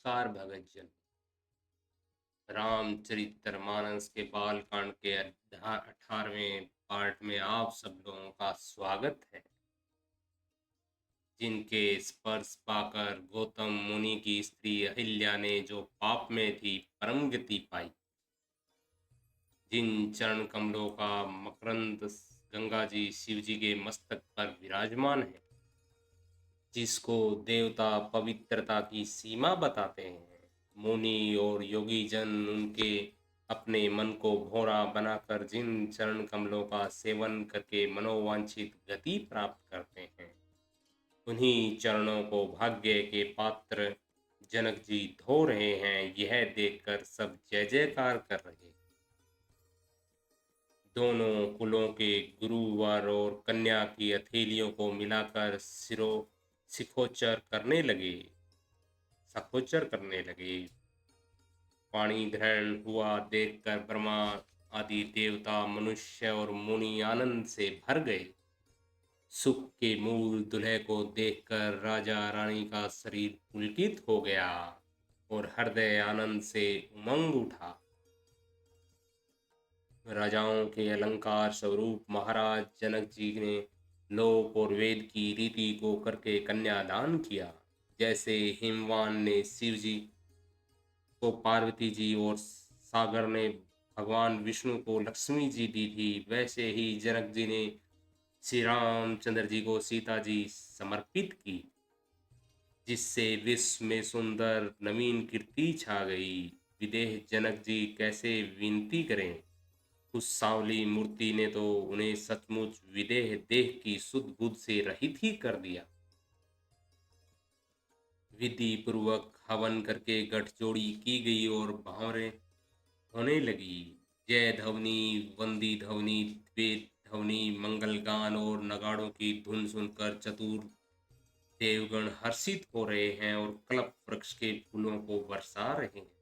नमस्कार भगत जन। रामचरितमानस के बालकांड के 18वें पार्ट में आप सब लोगों का स्वागत है। जिनके स्पर्श पाकर गौतम मुनि की स्त्री अहिल्या ने जो पाप में थी परम गति पाई, जिन चरण कमलों का मकरंद गंगा जी शिव जी के मस्तक पर विराजमान है, जिसको देवता पवित्रता की सीमा बताते हैं, मुनि और योगी जन उनके अपने मन को भोरा बनाकर जिन चरण कमलों का सेवन करके मनोवांछित गति प्राप्त करते हैं, उन्हीं चरणों को भाग्य के पात्र जनक जी धो रहे हैं। यह देखकर सब जय जयकार कर रहे। दोनों कुलों के गुरुवर और कन्या की हथेलियों को मिलाकर सिखोचर करने लगे सखोचर करने लगे। पाणी ग्रहण हुआ देखकर ब्रह्मा आदि देवता, मनुष्य और मुनि आनंद से भर गए। सुख के मूल दुल्हे को देखकर राजा रानी का शरीर पुलकित हो गया और हृदय आनंद से उमंग उठा। राजाओं के अलंकार स्वरूप महाराज जनक जी ने लोक और वेद की रीति को करके कन्यादान किया। जैसे हिमवान ने शिव जी को पार्वती जी और सागर ने भगवान विष्णु को लक्ष्मी जी दी थी, वैसे ही जनक जी ने श्री रामचंद्र जी को सीता जी समर्पित की, जिससे विश्व में सुंदर नवीन कीर्ति छा गई। विदेह जनक जी कैसे विनती करें, उस सांवली मूर्ति ने तो उन्हें सचमुच विदेह देह की सुध बुध से रहित ही कर दिया। विधि पूर्वक हवन करके गठजोड़ी की गई और भावरें होने लगी। जय ध्वनि, वंदी ध्वनि, द्वेत ध्वनि, मंगल गान और नगाड़ों की धुन सुनकर चतुर देवगण हर्षित हो रहे हैं और कल्प वृक्ष के फूलों को बरसा रहे हैं।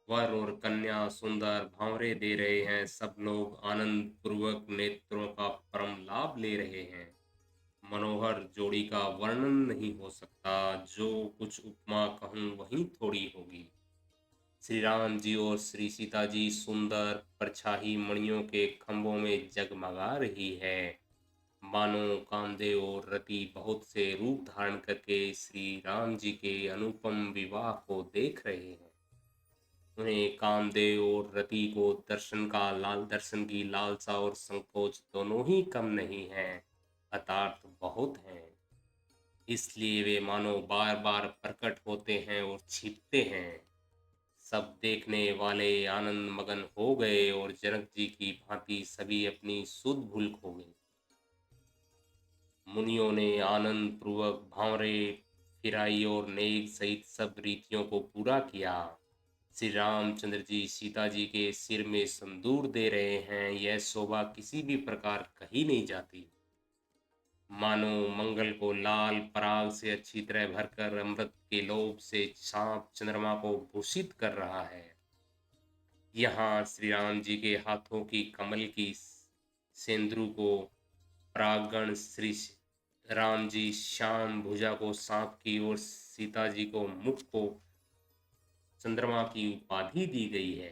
वर और कन्या सुंदर भावरे दे रहे हैं। सब लोग आनंद पूर्वक नेत्रों का परम लाभ ले रहे हैं। मनोहर जोड़ी का वर्णन नहीं हो सकता। जो कुछ उपमा कहूँ वही थोड़ी होगी। श्री राम जी और श्री सीता जी सुंदर परछाई मणियों के खंभों में जगमगा रही है। मानो कामदेव और रति बहुत से रूप धारण करके श्री राम जी के अनुपम विवाह को देख रहे हैं। उन्हें कामदेव और रति को दर्शन की लालसा और संकोच दोनों ही कम नहीं है, अर्थात बहुत हैं। इसलिए वे मानो बार बार प्रकट होते हैं और छिपते हैं। सब देखने वाले आनंद मगन हो गए और जनक जी की भांति सभी अपनी सुध भूल खो गए। मुनियों ने आनंद पूर्वक भांवरे फिराई और नेक सहित सब रीतियों को पूरा किया। श्री रामचंद्र जी सीता जी के सिर में संदूर दे रहे हैं। यह शोभा किसी भी प्रकार कही नहीं जाती। मानो मंगल को लाल पराग से अच्छी तरह भरकर अमृत के लोभ से सांप चंद्रमा को भूषित कर रहा है। यहाँ श्री राम जी के हाथों की कमल की सेंद्रू को परागण, श्री राम जी श्याम भुजा को सांप की और सीता जी को मुख को चंद्रमा की उपाधि दी गई है।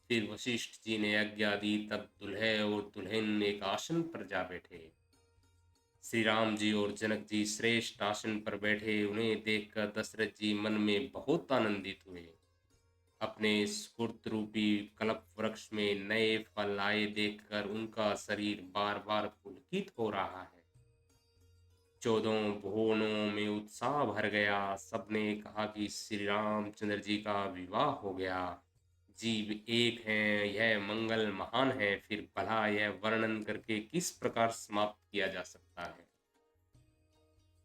फिर वशिष्ठ जी ने आज्ञा दी, तब दुल्हे और दुल्हन एक आसन पर जा बैठे। श्री राम जी और जनक जी श्रेष्ठ आसन पर बैठे। उन्हें देखकर दशरथ जी मन में बहुत आनंदित हुए। अपने स्फूर्त रूपी कल्प वृक्ष में नए फल आए देखकर उनका शरीर बार बार पुलकित हो रहा है। 14 भुवनों में उत्साह भर गया। सबने कहा कि श्री रामचंद्र जी का विवाह हो गया। जीव एक हैं, यह मंगल महान है। फिर भला यह वर्णन करके किस प्रकार समाप्त किया जा सकता है।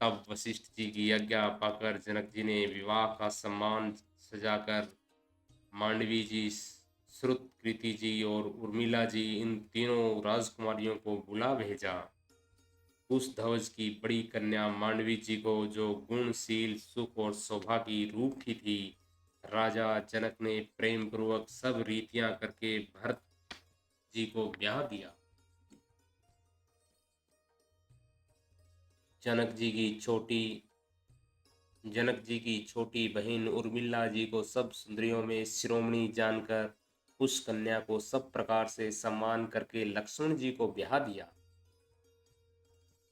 तब वशिष्ठ जी की आज्ञा पाकर जनक जी ने विवाह का सम्मान सजाकर मांडवी जी, श्रुतकृति जी और उर्मिला जी, इन तीनों राजकुमारियों को बुला भेजा। उस ध्वज की बड़ी कन्या मांडवी जी को, जो गुणशील, सुख और शोभा की रूठी थी, राजा जनक ने प्रेम पूर्वक सब रीतियां करके भरत जी को ब्याह दिया। जनक जी की छोटी जनक जी की छोटी बहन उर्मिला जी को सब सुंदरियों में शिरोमणि जानकर उस कन्या को सब प्रकार से सम्मान करके लक्ष्मण जी को ब्याह दिया,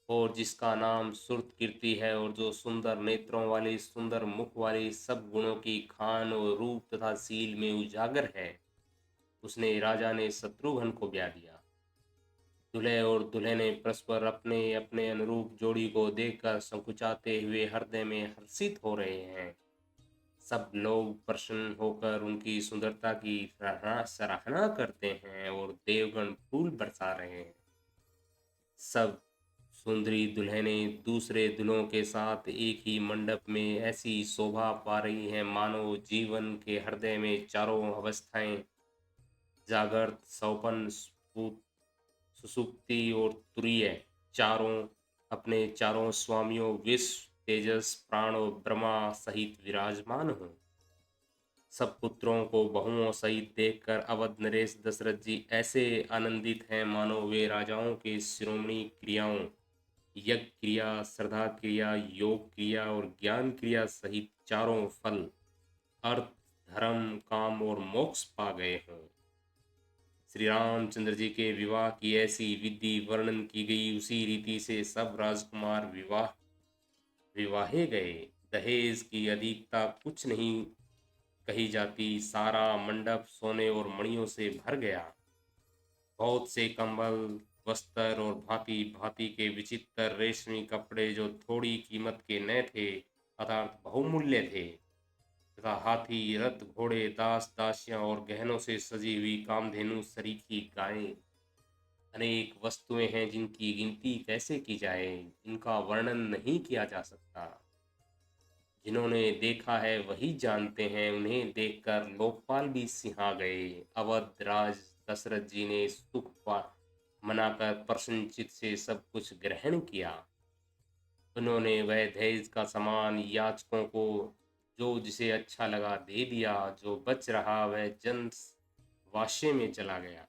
और जिसका नाम सुरत कीर्ति है, और जो सुंदर नेत्रों वाली, सुंदर मुख वाली, सब गुणों की खान और रूप तथा सील में उजागर है, उसने राजा ने शत्रुघ्न को ब्याह दिया। दूल्हे और दुल्हन ने परस्पर अपने अपने अनुरूप जोड़ी को देखकर संकुचाते हुए हृदय में हर्षित हो रहे हैं। सब लोग प्रसन्न होकर उनकी सुंदरता की सराहना करते हैं और देवगण फूल बरसा रहे हैं। सब सुंदरी दुल्हनें दूसरे दुल्हों के साथ एक ही मंडप में ऐसी शोभा पा रही हैं मानो जीवन के हृदय में चारों अवस्थाएं, जागृत, सौपन, सुसुप्ति और तुरीय, चारों अपने चारों स्वामियों विश्व, तेजस, प्राण और ब्रह्मा सहित विराजमान हों। सब पुत्रों को बहुओं सहित देखकर अवध नरेश दशरथ जी ऐसे आनंदित हैं मानो वे राजाओं के शिरोमणि क्रियाओं, यज्ञ क्रिया, श्रद्धा क्रिया, योग क्रिया और ज्ञान क्रिया सहित चारों फल, अर्थ, धर्म, काम और मोक्ष पा गए हों। श्री रामचंद्र जी के विवाह की ऐसी विधि वर्णन की गई, उसी रीति से सब राजकुमार विवाहे गए। दहेज की अधिकता कुछ नहीं कही जाती, सारा मंडप सोने और मणियों से भर गया। बहुत से कंबल, वस्त्र और भांति भांति के विचित्र रेशमी कपड़े जो थोड़ी कीमत के न थे अर्थात बहुमूल्य थे, तथा हाथी, रथ, घोड़े, दास दासियां और गहनों से सजी हुई कामधेनु सरीखी गायें, अनेक वस्तुएं हैं जिनकी गिनती कैसे की जाए, इनका वर्णन नहीं किया जा सकता। जिन्होंने देखा है वही जानते हैं, उन्हें देखकर लोकपाल भी सिहा गए। अवध राज दशरथ जी ने मनाकर प्रसन्नचित से सब कुछ ग्रहण किया। उन्होंने वह दहेज का सामान याचकों को जो जिसे अच्छा लगा दे दिया, जो बच रहा वह जन वाष्य में चला गया।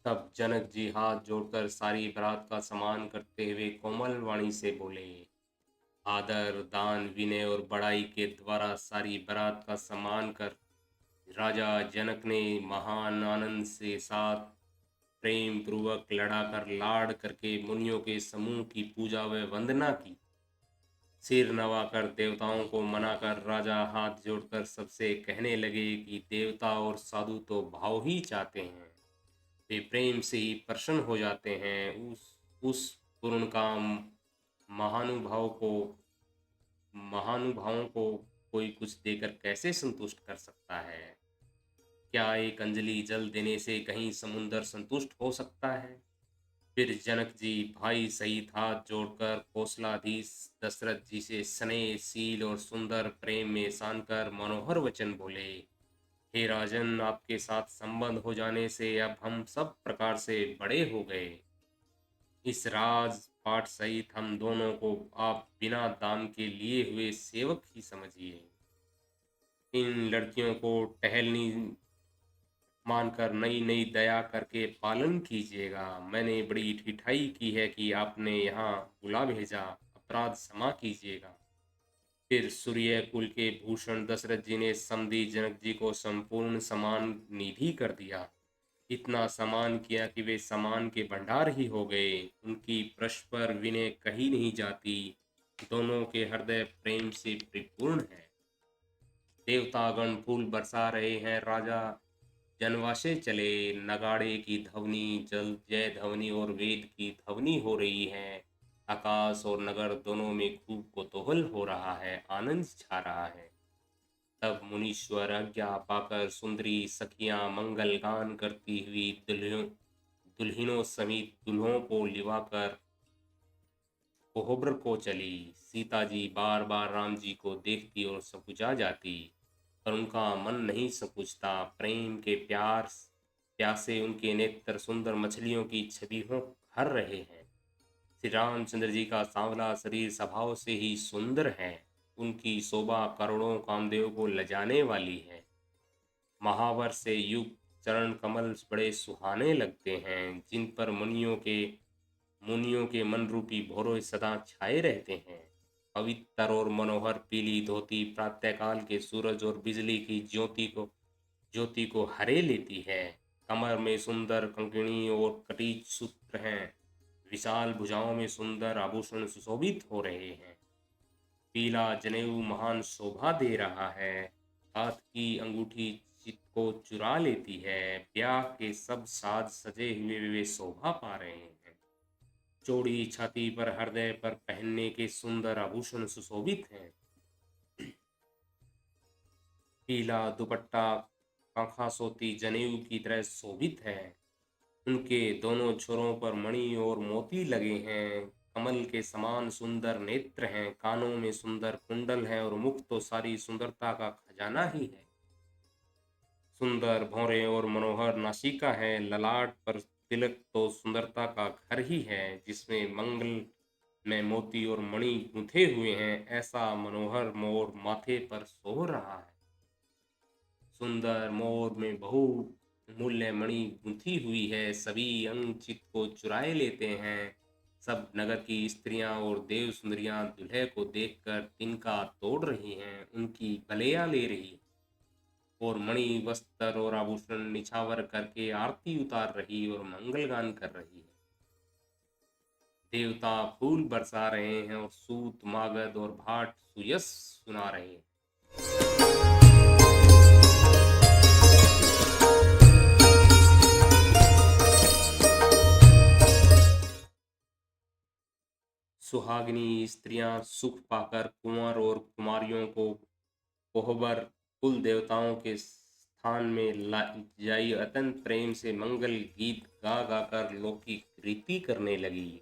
तब जनक जी हाथ जोड़कर सारी बारात का सम्मान करते हुए कोमल वाणी से बोले, आदर, दान, विनय और बड़ाई के द्वारा सारी बारात का सम्मान कर राजा जनक ने महान आनंद से साथ प्रेम पूर्वक लड़ाकर लाड़ करके मुनियों के समूह की पूजा व वंदना की। सिर नवाकर देवताओं को मनाकर राजा हाथ जोड़कर सबसे कहने लगे कि देवता और साधु तो भाव ही चाहते हैं, वे प्रेम से ही प्रसन्न हो जाते हैं। उस पूर्ण काम महानुभाव को महानुभावों को कोई कुछ देकर कैसे संतुष्ट कर सकता है? क्या एक अंजलि जल देने से कहीं समुंदर संतुष्ट हो सकता है? फिर जनक जी भाई सहित हाथ जोड़कर कौशलाधीश दशरथ जी से स्नेह, शील और सुंदर प्रेम में सानकर मनोहर वचन बोले, हे राजन, आपके साथ संबंध हो जाने से अब हम सब प्रकार से बड़े हो गए। इस राज पाठ सहित हम दोनों को आप बिना दाम के लिए हुए सेवक ही समझिए। इन लड़कियों को टहलनी मानकर नई नई दया करके पालन कीजिएगा। मैंने बड़ी ठिठाई की है कि आपने यहाँ बुला भेजा, अपराध क्षमा कीजिएगा। फिर सूर्य कुल के भूषण दशरथ जी ने समधी जनक जी को संपूर्ण समान निधि कर दिया। इतना समान किया कि वे समान के भंडार ही हो गए। उनकी परस्पर विनय कही नहीं जाती, दोनों के हृदय प्रेम से परिपूर्ण है। देवतागण फूल बरसा रहे हैं, राजा जनवासे चले, नगाड़े की ध्वनि, जल जय ध्वनि और वेद की ध्वनि हो रही है। आकाश और नगर दोनों में खूब कोतूहल हो रहा है, आनंद छा रहा है। तब मुनीश्वर आज्ञा पाकर सुंदरी सखियां मंगल गान करती हुई दुल्हिनों समेत दुल्हों को लिवाकर कोहबर को चली। सीता जी बार बार राम जी को देखती और संकुचा जाती, पर उनका मन नहीं संकुचता। प्रेम के प्यासे उनके नेत्र सुंदर मछलियों की छवि हो भर रहे हैं। श्री रामचंद्र जी का सांवला शरीर स्वभाव से ही सुंदर है, उनकी शोभा करोड़ों कामदेव को लजाने वाली है। महावर से युक्त चरण कमल बड़े सुहाने लगते हैं, जिन पर मुनियों के मन रूपी भौरे सदा छाए रहते हैं। पवित्र और मनोहर पीली धोती प्रातःकाल के सूरज और बिजली की ज्योति को हरे लेती है। कमर में सुंदर कंकणी और कटीज सूत्र हैं। विशाल भुजाओं में सुंदर आभूषण सुशोभित हो रहे हैं। पीला जनेऊ महान शोभा दे रहा है। हाथ की अंगूठी चित्त को चुरा लेती है। ब्याह के सब साज सजे हुए वे शोभा पा रहे हैं। चौड़ी छाती पर हृदय पर पहनने के सुंदर आभूषण सुशोभित हैं। पीला दुपट्टा पंखा सोती जनेऊ की तरह शोभित है। उनके दोनों छोरों पर मणि और मोती लगे हैं। कमल के समान सुंदर नेत्र हैं। कानों में सुंदर कुंडल है और मुख तो सारी सुंदरता का खजाना ही है। सुंदर भौरे और मनोहर नासिका है। ललाट पर तिलक तो सुंदरता का घर ही है, जिसमें मंगल में मोती और मणि गूंथे हुए हैं। ऐसा मनोहर मोर माथे पर सो रहा है। सुंदर मोर में बहु मूल्य मणि गुंथी हुई है। सभी अंग चित्त को चुराए लेते हैं। सब नगर की स्त्रियां और देव सुंदरियां दुल्हे को देखकर तिनका तोड़ रही हैं, उनकी भलेया ले रही हैं और मणि वस्त्र और आभूषण निछावर करके आरती उतार रही और मंगल गान कर रही है। देवता फूल बरसा रहे हैं और सूत मागध और भाट सुयस सुना रहे हैं। सुहागिनी स्त्रियां सुख पाकर कुंवर और कुमारियों को कोहबर कुल देवताओं के स्थान में जाई अत्यंत प्रेम से मंगल गीत गा गाकर लौकिक रीति करने लगी।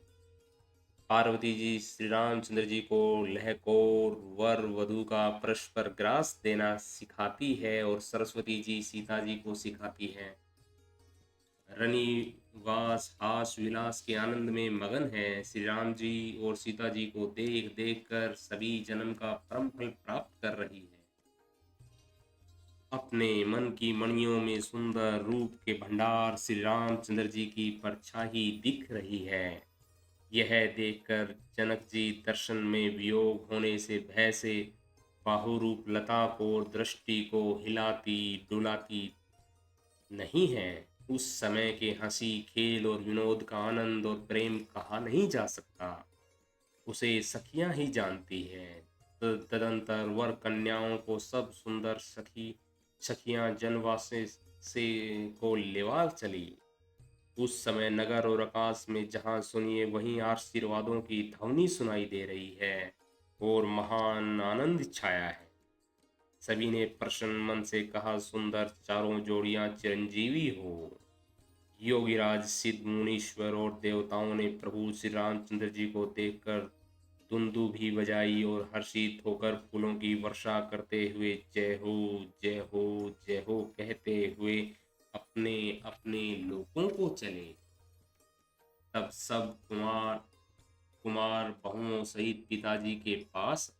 पार्वती जी श्री रामचंद्र जी को लहकोर वर वधु का परस्पर ग्रास देना सिखाती है और सरस्वती जी सीता जी को सिखाती है। रनिवास हास विलास के आनंद में मगन है। श्री राम जी और सीता जी को देख देख कर सभी जन्म का परम फल प्राप्त कर रही है। अपने मन की मणियों में सुंदर रूप के भंडार श्री रामचंद्र जी की परछाई दिख रही है। यह देखकर जनक जी दर्शन में वियोग होने से भय से बाहुरूप लता को और दृष्टि को हिलाती डुलाती नहीं है। उस समय के हंसी खेल और विनोद का आनंद और प्रेम कहा नहीं जा सकता, उसे सखियां ही जानती है। तदंतर वर कन्याओं को सब सुंदर सखियां जनवासे से को लेवा चली। उस समय नगर और आकाश में जहां सुनिए वहीं आशीर्वादों की ध्वनि सुनाई दे रही है और महान आनंद छाया है। सभी ने प्रसन्न मन से कहा, सुंदर चारों जोड़ियां चिरंजीवी हो। योगीराज सिद्ध मुनीश्वर और देवताओं ने प्रभु श्री रामचंद्र जी को देखकर दुंदुभी बजाई और हर्षित होकर फूलों की वर्षा करते हुए जय हो जय हो जय हो कहते हुए अपने अपने लोकों को चले। तब सब कुमार बहुओं सहित पिताजी के पास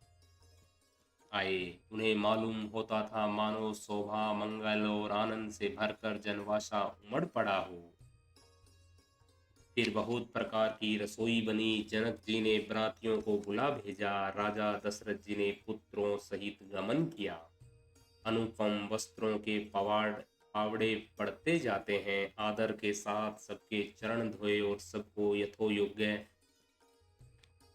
आए। उन्हें मालूम होता था मानो शोभा मंगल और आनंद से भरकर जनवासा उमड़ पड़ा हो। फिर बहुत प्रकार की रसोई बनी। जनक जी ने बरातियों को बुला भेजा। राजा दशरथ जी ने पुत्रों सहित गमन किया। अनुपम वस्त्रों के पावड़े पड़ते जाते हैं। आदर के साथ सबके चरण धोए और सबको यथोयोग्य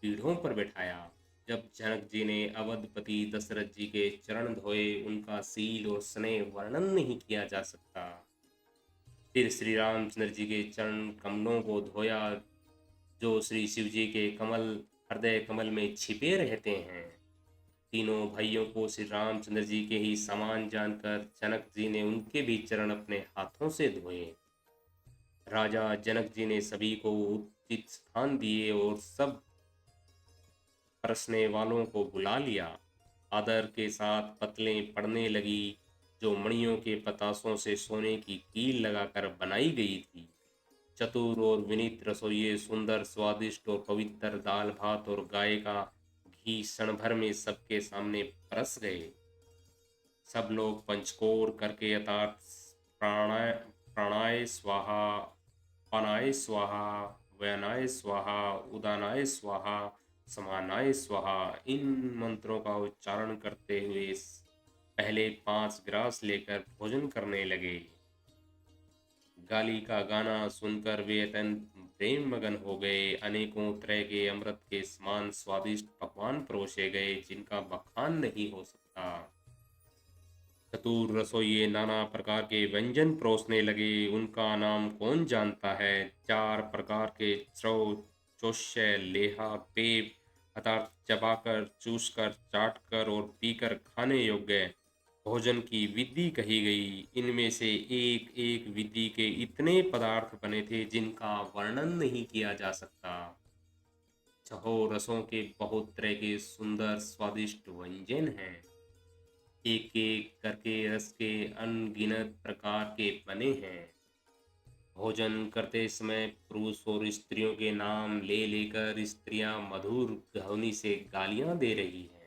पीढ़ों पर बैठाया। जब जनक जी ने अवधपति दशरथ जी के चरण धोए, उनका शील और स्नेह वर्णन नहीं किया जा सकता। फिर श्री रामचंद्र जी के चरण कमलों को धोया, जो श्री शिव जी के कमल हृदय कमल में छिपे रहते हैं। तीनों भाइयों को श्री रामचंद्र जी के ही समान जानकर जनक जी ने उनके भी चरण अपने हाथों से धोए। राजा जनक जी ने सभी को उचित स्थान दिए और सब परसने वालों को बुला लिया। आदर के साथ पतलें पड़ने लगी, जो मणियों के पतासों से सोने की कील लगाकर बनाई गई थी। चतुर और विनीत रसोइये सुंदर स्वादिष्ट और पवित्र दाल भात और गाय का घी क्षण भर में सबके सामने परस गए। सब लोग पंचकोर करके यथार्थ प्राणाय प्राणाय स्वाहा, पानाय स्वाहा, व्यनाय स्वाहा, उदानाय स्वाहा, समानाय स्वाहा। इन मंत्रों का उच्चारण करते हुए पहले 5 ग्रास लेकर भोजन करने लगे। गाली का गाना सुनकर वे अत्यंत प्रेम मगन हो गए। अनेकों तरह के अमृत के समान स्वादिष्ट पकवान परोसे गए, जिनका बखान नहीं हो सकता। चतुर रसोइये नाना प्रकार के व्यंजन परोसने लगे। उनका नाम कौन जानता है। 4 प्रकार के स्रव, चोष्य, लेहा, पेय पदार्थ चबाकर, चूसकर, चाटकर और पीकर खाने योग्य भोजन की विधि कही गई। इनमें से एक एक विधि के इतने पदार्थ बने थे जिनका वर्णन नहीं किया जा सकता। छहों रसों के बहुत तरह के सुंदर स्वादिष्ट व्यंजन हैं। एक एक करके रस के अनगिनत प्रकार के बने हैं। भोजन करते समय पुरुष और स्त्रियों के नाम ले लेकर स्त्रियां मधुर ध्वनि से गालियां दे रही हैं।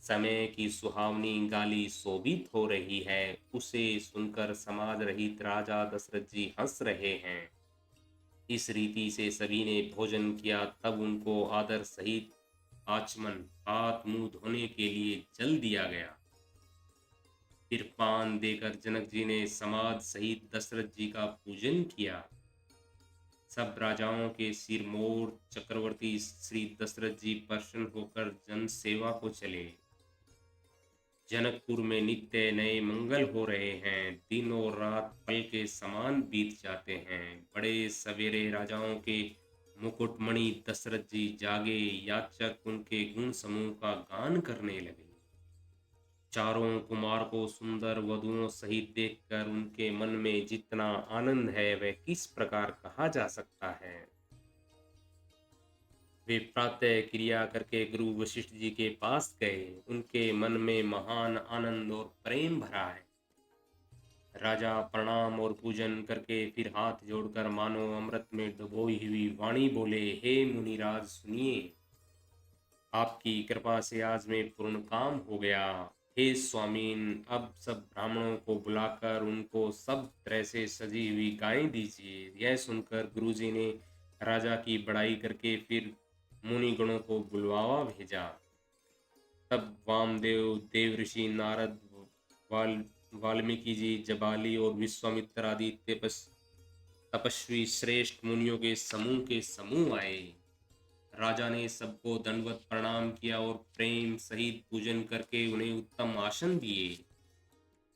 समय की सुहावनी गाली शोभित हो रही है, उसे सुनकर समाज रहित राजा दशरथ जी हंस रहे हैं। इस रीति से सभी ने भोजन किया। तब उनको आदर सहित आचमन, हाथ मुंह धोने के लिए जल दिया गया। फिर पान देकर जनक जी ने समाज सहित दशरथ जी का पूजन किया। सब राजाओं के सिर मोर चक्रवर्ती श्री दशरथ जी प्रसन्न होकर जन सेवा को चले। जनकपुर में नित्य नए मंगल हो रहे हैं। दिन और रात पल के समान बीत जाते हैं। बड़े सवेरे राजाओं के मुकुटमणि दशरथ जी जागे। याचक उनके गुण समूह का गान करने लगे। चारों कुमार को सुंदर वधुओं सहित देखकर उनके मन में जितना आनंद है वह किस प्रकार कहा जा सकता है। वे प्रातः क्रिया करके गुरु वशिष्ठ जी के पास गए। उनके मन में महान आनंद और प्रेम भरा है। राजा प्रणाम और पूजन करके फिर हाथ जोड़कर मानो अमृत में डुबोई हुई वाणी बोले, हे मुनिराज सुनिए, आपकी कृपा से आज में पूर्ण काम हो गया। हे स्वामीन, अब सब ब्राह्मणों को बुलाकर उनको सब तरह से सजी हुई गायें दीजिए। यह सुनकर गुरुजी ने राजा की बड़ाई करके फिर मुनि गणों को बुलवावा भेजा। तब वामदेव, देव ऋषि नारद, वाल वाल्मीकि जी, जबाली और विश्वामित्र आदि तपस्वी श्रेष्ठ मुनियों के समूह आए। राजा ने सबको दंडवत प्रणाम किया और प्रेम सहित पूजन करके उन्हें उत्तम आसन दिए।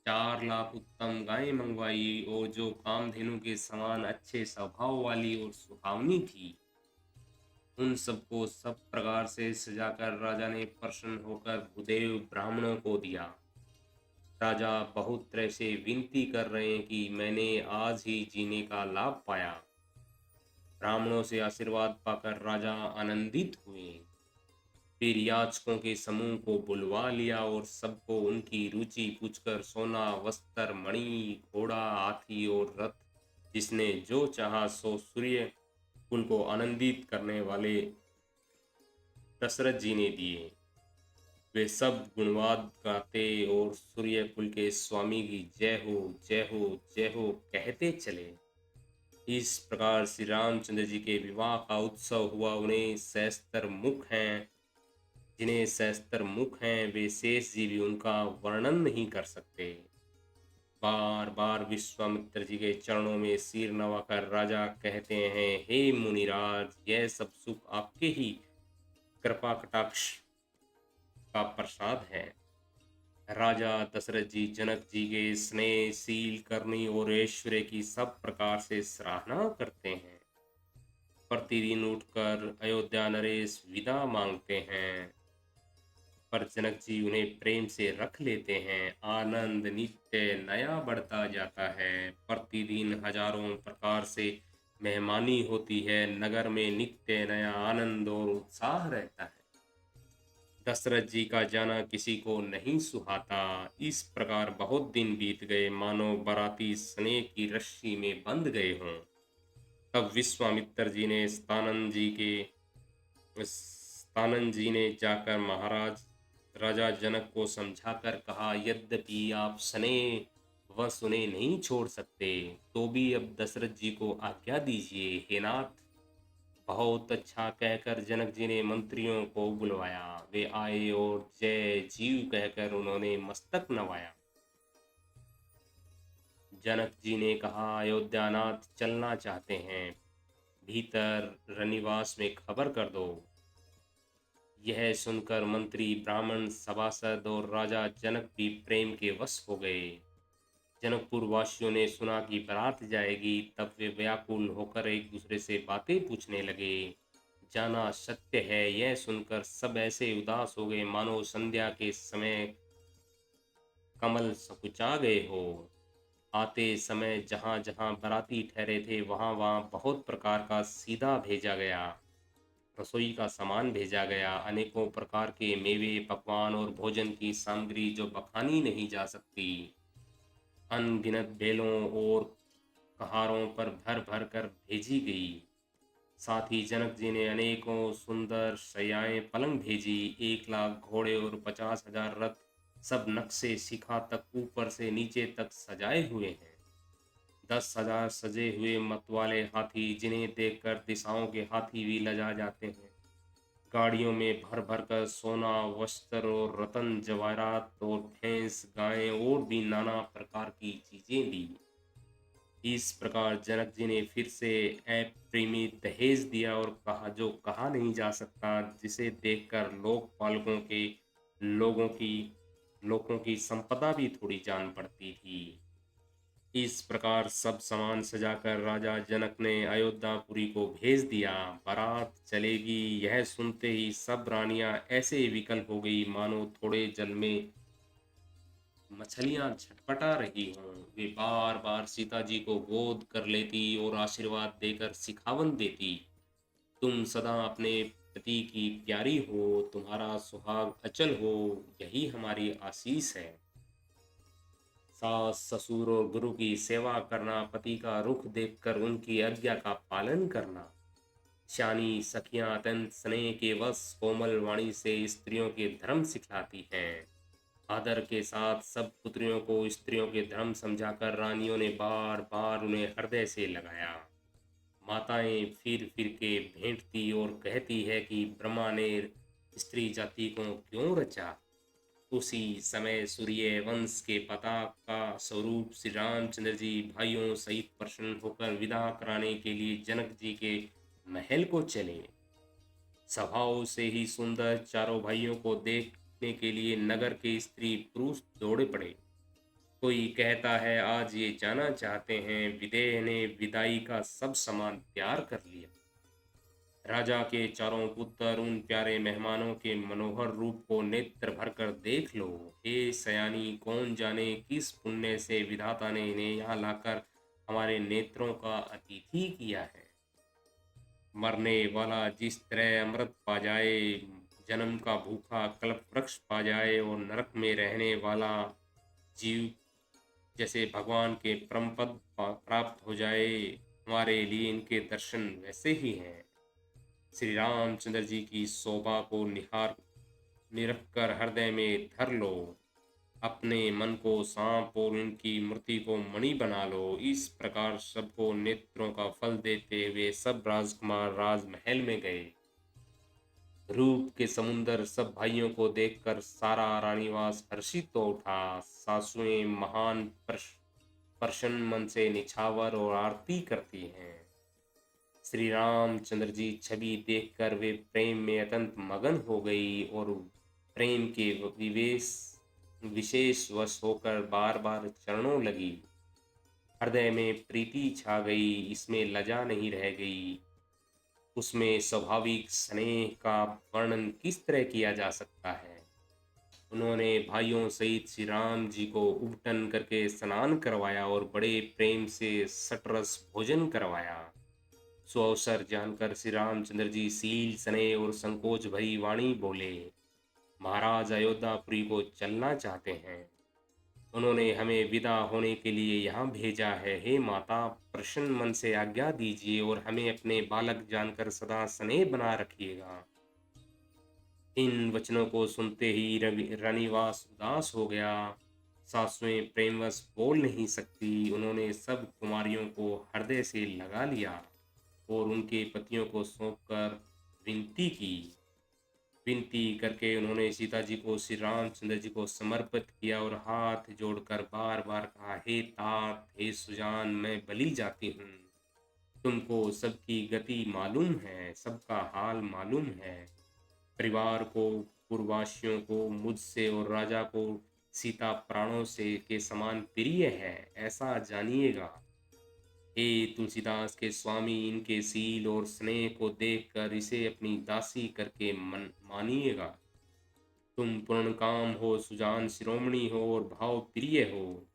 4 लाख उत्तम गायें मंगवाई और जो कामधेनु के समान अच्छे स्वभाव वाली और सुहावनी थी, उन सबको सब प्रकार से सजाकर राजा ने प्रसन्न होकर भूदेव ब्राह्मणों को दिया। राजा बहुत तरह से विनती कर रहे हैं कि मैंने आज ही जीने का लाभ पाया। ब्राह्मणों से आशीर्वाद पाकर राजा आनंदित हुए। फिर याचकों के समूह को बुलवा लिया और सबको उनकी रुचि पूछकर सोना, वस्त्र, मणि, घोड़ा, हाथी और रथ, जिसने जो चाहा सो सूर्य कुल को आनंदित करने वाले दशरथ जी ने दिए। वे सब गुणवाद गाते और सूर्य कुल के स्वामी की जय हो, जय हो, जय हो कहते चले। इस प्रकार श्री रामचंद्र जी के विवाह का उत्सव हुआ। जिन्हें सहस्त्र मुख हैं वे शेष जी भी उनका वर्णन नहीं कर सकते। बार बार विश्वामित्र जी के चरणों में सिर नवाकर राजा कहते हैं, हे मुनिराज, यह सब सुख आपके ही कृपा कटाक्ष का प्रसाद है। राजा दशरथ जी जनक जी के स्नेह, शील, करनी और ऐश्वर्य की सब प्रकार से सराहना करते हैं। प्रतिदिन उठकर अयोध्या नरेश विदा मांगते हैं, पर जनक जी उन्हें प्रेम से रख लेते हैं। आनंद नित्य नया बढ़ता जाता है। प्रतिदिन हजारों प्रकार से मेहमानी होती है। नगर में नित्य नया आनंद और उत्साह रहता है। दशरथ जी का जाना किसी को नहीं सुहाता। इस प्रकार बहुत दिन बीत गए, मानो बाराती स्नेह की रस्सी में बंध गए हों। तब विश्वामित्र जी ने स्थानन जी ने जाकर महाराज राजा जनक को समझाकर कहा, यद्यपि आप स्नेह व सुने नहीं छोड़ सकते, तो भी अब दशरथ जी को आज्ञा दीजिए। हे नाथ, बहुत अच्छा कहकर जनक जी ने मंत्रियों को बुलवाया। वे आए और जय जीव कहकर उन्होंने मस्तक नवाया। जनक जी ने कहा, अयोध्यानाथ चलना चाहते हैं, भीतर रनिवास में खबर कर दो। यह सुनकर मंत्री, ब्राह्मण, सभासद और राजा जनक भी प्रेम के वश हो गए। जनकपुर वासियों ने सुना कि बारात जाएगी, तब वे व्याकुल होकर एक दूसरे से बातें पूछने लगे। जाना सत्य है, यह सुनकर सब ऐसे उदास हो गए मानो संध्या के समय कमल सकुचा गए हो। आते समय जहां जहां बाराती ठहरे थे वहां वहां बहुत प्रकार का सीधा भेजा गया, रसोई का सामान भेजा गया, अनेकों प्रकार के मेवे, पकवान और भोजन की सामग्री जो बखानी नहीं जा सकती। अनगिनत बेलों और कहारों पर भर भर कर भेजी गई। साथ ही जनक जी ने अनेकों सुंदर शैयाएं पलंग भेजी। 1 लाख घोड़े और 50,000 रथ, सब नक्शे शिखा तक ऊपर से नीचे तक सजाए हुए हैं। 10,000 सजे हुए मतवाले हाथी, जिन्हें देखकर दिशाओं के हाथी भी लजा जाते हैं। गाड़ियों में भर भर कर सोना, वस्त्र और रतन जवाहरात और भैंस, गायें और भी नाना प्रकार की चीजें ली। इस प्रकार जनक जी ने फिर से अप्रेमी दहेज दिया और कहा, जो कहा नहीं जा सकता, जिसे देखकर लोकपालकों के लोगों की संपदा भी थोड़ी जान पड़ती थी। इस प्रकार सब सामान सजाकर राजा जनक ने अयोध्यापुरी को भेज दिया। बारात चलेगी, यह सुनते ही सब रानियां ऐसे विकल हो गई मानो थोड़े जल में मछलियां छटपटा रही हों। वे बार बार सीता जी को गोद कर लेती और आशीर्वाद देकर सिखावन देती। तुम सदा अपने पति की प्यारी हो, तुम्हारा सुहाग अचल हो, यही हमारी आशीष है। सास, ससुर और गुरु की सेवा करना, पति का रुख देखकर उनकी आज्ञा का पालन करना। श्यानी सखियां अत्यंत स्नेह के वश कोमल वाणी से स्त्रियों के धर्म सिखलाती हैं। आदर के साथ सब पुत्रियों को स्त्रियों के धर्म समझाकर रानियों ने बार बार उन्हें हृदय से लगाया। माताएं फिर फिर के भेंटती और कहती है कि ब्रह्मा ने स्त्री जाति को क्यों रचा। उसी समय सूर्य वंश के पताका स्वरूप श्री रामचंद्र जी भाइयों सहित प्रसन्न होकर विदा कराने के लिए जनक जी के महल को चले। स्वभाव से ही सुंदर चारों भाइयों को देखने के लिए नगर के स्त्री पुरुष दौड़े पड़े। कोई कहता है, आज ये जाना चाहते हैं। विदेह ने विदाई का सब सामान तैयार कर लिया। राजा के चारों पुत्र उन प्यारे मेहमानों के मनोहर रूप को नेत्र भरकर देख लो। हे सयानी, कौन जाने किस पुण्य से विधाता ने इन्हें यहाँ लाकर हमारे नेत्रों का अतिथि किया है। मरने वाला जिस तरह अमृत पा जाए, जन्म का भूखा कल्प वृक्ष पा जाए और नरक में रहने वाला जीव जैसे भगवान के परम पद प्राप्त हो जाए, हमारे लिए इनके दर्शन वैसे ही हैं। श्री रामचंद्र जी की शोभा को निरख कर हृदय में धर लो। अपने मन को सांप और इनकी मूर्ति को मणि बना लो। इस प्रकार सबको नेत्रों का फल देते हुए सब राजकुमार राजमहल में गए। रूप के समुंदर सब भाइयों को देखकर सारा रानीवास हर्षित हो उठा। सासुएं महान प्रसन्न मन से निछावर और आरती करती हैं। श्री रामचंद्र जी छवि देखकर वे प्रेम में अत्यंत मगन हो गई और प्रेम के विवेश विशेष वश होकर बार बार चरणों लगी। हृदय में प्रीति छा गई, इसमें लजा नहीं रह गई। उसमें स्वाभाविक स्नेह का वर्णन किस तरह किया जा सकता है। उन्होंने भाइयों सहित श्री राम जी को उबटन करके स्नान करवाया और बड़े प्रेम से सटरस भोजन करवाया। सो अवसर जानकर श्री रामचंद्र जी सील स्नेह और संकोच भरी वाणी बोले, महाराज अयोध्यापुरी को चलना चाहते हैं। उन्होंने हमें विदा होने के लिए यहाँ भेजा है। हे माता, प्रसन्न मन से आज्ञा दीजिए और हमें अपने बालक जानकर सदा स्नेह बना रखिएगा। इन वचनों को सुनते ही रनिवास उदास हो गया। सासुएं प्रेमवश बोल नहीं सकती। उन्होंने सब कुमारियों को हृदय से लगा लिया और उनके पतियों को सौंपकर विनती की। विनती करके उन्होंने सीता जी को श्री रामचंद्र जी को समर्पित किया और हाथ जोड़कर बार बार कहा, हे तात, हे सुजान, मैं बलि जाती हूँ। तुमको सबकी गति मालूम है, सबका हाल मालूम है। परिवार को, पूर्ववासियों को, मुझसे और राजा को सीता प्राणों से के समान प्रिय है, ऐसा जानिएगा। हे तुलसीदास के स्वामी, इनके शील और स्नेह को देखकर इसे अपनी दासी करके मन मानिएगा। तुम पूर्ण काम हो, सुजान शिरोमणि हो और भाव प्रिय हो।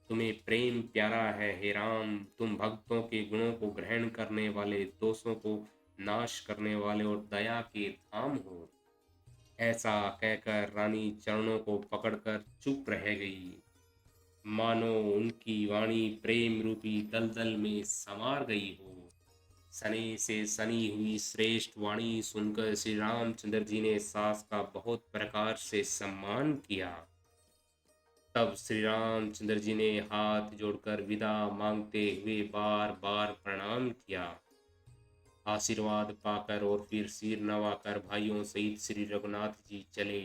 तुम्हें प्रेम प्यारा है हे राम। तुम भक्तों के गुणों को ग्रहण करने वाले, दोषों को नाश करने वाले और दया के धाम हो। ऐसा कहकर रानी चरणों को पकड़कर चुप रह गई, मानो उनकी वाणी प्रेम रूपी दलदल में समार गई हो। सने से सनी हुई श्रेष्ठ वाणी सुनकर श्री रामचंद्र जी ने सास का बहुत प्रकार से सम्मान किया। तब श्री रामचंद्र जी ने हाथ जोड़कर विदा मांगते हुए बार बार प्रणाम किया। आशीर्वाद पाकर और फिर सिर नवाकर भाइयों सहित श्री रघुनाथ जी चले।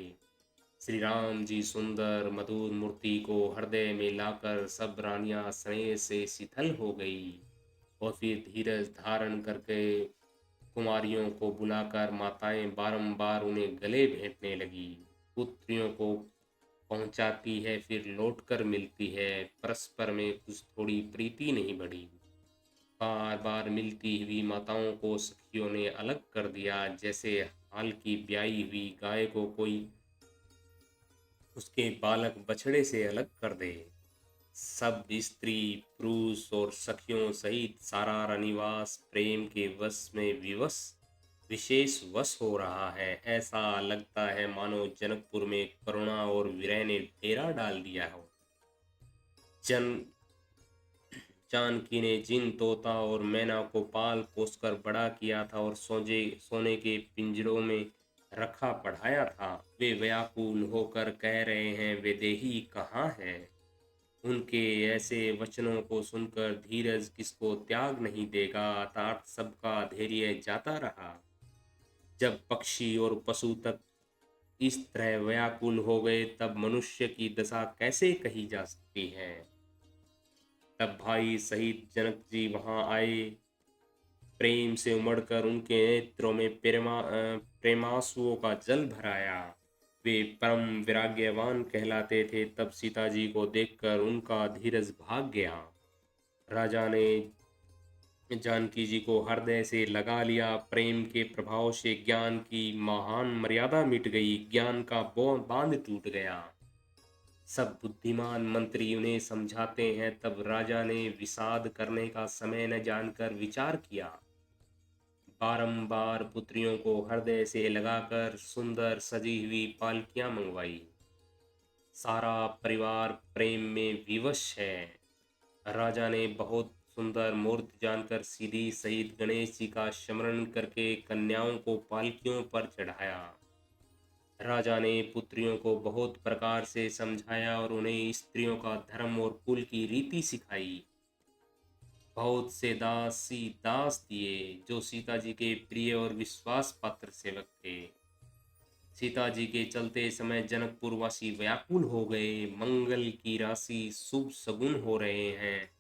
श्री राम जी सुंदर मधुर मूर्ति को हृदय में लाकर सब रानियां स्नेह से शिथिल हो गई और फिर धीरज धारण करके कुमारियों को बुलाकर माताएं बारंबार उन्हें गले भेंटने लगी। पुत्रियों को पहुंचाती है, फिर लौटकर मिलती है, परस्पर में कुछ थोड़ी प्रीति नहीं बढ़ी। बार बार मिलती हुई माताओं को सखियों ने अलग कर दिया, जैसे हाल की ब्याई हुई गाय को कोई उसके बालक बछड़े से अलग कर दे। सब स्त्री पुरुष और सखियों सहित सारा रनिवास प्रेम के वश में विवश विशेष वश हो रहा है। ऐसा लगता है मानो जनकपुर में करुणा और विरह ने डेरा डाल दिया हो। जन जानकी ने जिन तोता और मैना को पाल पोसकर बड़ा किया था और सोने के पिंजरों में रखा पढ़ाया था, वे व्याकुल होकर कह रहे हैं, वे देही कहाँ है। उनके ऐसे वचनों को सुनकर धीरज किसको त्याग नहीं देगा, अर्थात सबका धैर्य जाता रहा। जब पक्षी और पशु तक इस तरह व्याकुल हो गए, तब मनुष्य की दशा कैसे कही जा सकती है। तब भाई सहित जनक जी वहां आए। प्रेम से उमड़कर उनके नेत्रों में प्रेमांसुओं का जल भराया। वे परम विराग्यवान कहलाते थे। तब सीता जी को देखकर उनका धीरज भाग गया। राजा ने जानकी जी को हृदय से लगा लिया। प्रेम के प्रभाव से ज्ञान की महान मर्यादा मिट गई, ज्ञान का बांध टूट गया। सब बुद्धिमान मंत्री उन्हें समझाते हैं, तब राजा ने विषाद करने का समय न जानकर विचार किया। बारंबार पुत्रियों को हृदय से लगाकर सुंदर सजी हुई पालकियां मंगवाई। सारा परिवार प्रेम में विवश है। राजा ने बहुत सुंदर मूर्ति जानकर सीधी सहित गणेश जी का स्मरण करके कन्याओं को पालकियों पर चढ़ाया। राजा ने पुत्रियों को बहुत प्रकार से समझाया और उन्हें स्त्रियों का धर्म और कुल की रीति सिखाई। बहुत से दासी दास दिए जो सीता जी के प्रिय और विश्वास पात्र सेवक थे। सीता जी के चलते समय जनकपुर वासी व्याकुल हो गए। मंगल की राशि, शुभ शगुन हो रहे हैं।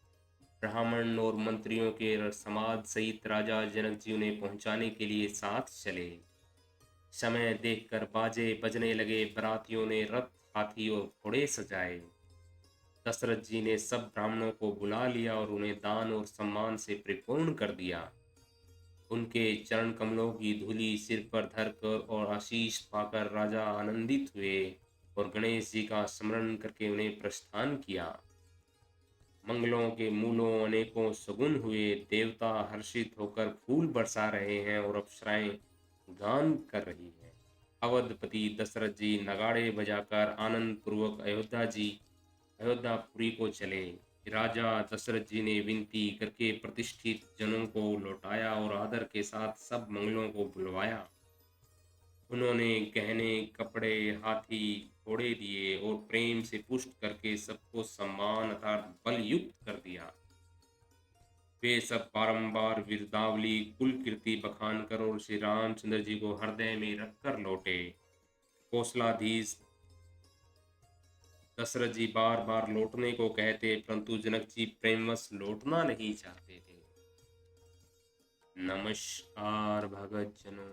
ब्राह्मण और मंत्रियों के समाज सहित राजा जनक जी उन्हें पहुंचाने के लिए साथ चले। समय देखकर बाजे बजने लगे। बरातियों ने रथ, हाथी और घोड़े सजाए। दशरथ जी ने सब ब्राह्मणों को बुला लिया और उन्हें दान और सम्मान से परिपूर्ण कर दिया। उनके चरण कमलों की धूलि सिर पर धरकर और आशीष पाकर राजा आनंदित हुए और गणेश जी का स्मरण करके उन्हें प्रस्थान किया। मंगलों के मूलों अनेकों सगुन हुए। देवता हर्षित होकर फूल बरसा रहे हैं और अप्सराएं गान कर रही हैं। अवधपति दशरथ जी नगाड़े बजाकर आनंद पूर्वक अयोध्यापुरी को चले। राजा दशरथ जी ने विनती करके प्रतिष्ठित जनों को लौटाया और आदर के साथ सब मंगलों को बुलवाया। उन्होंने गहने, कपड़े, हाथी, घोड़े दिए और प्रेम से पुष्ट करके सबको सम्मान अर्थात बल युक्त कर दिया। वे सब बारंबार वीरदावली कुल कीर्ति बखान कर और श्री रामचंद्र जी को हृदय में रखकर लौटे। कौशलाधीश दशरथ जी बार बार लौटने को कहते, परंतु जनक जी प्रेमवश लौटना नहीं चाहते थे। नमस्कार भगत जनों।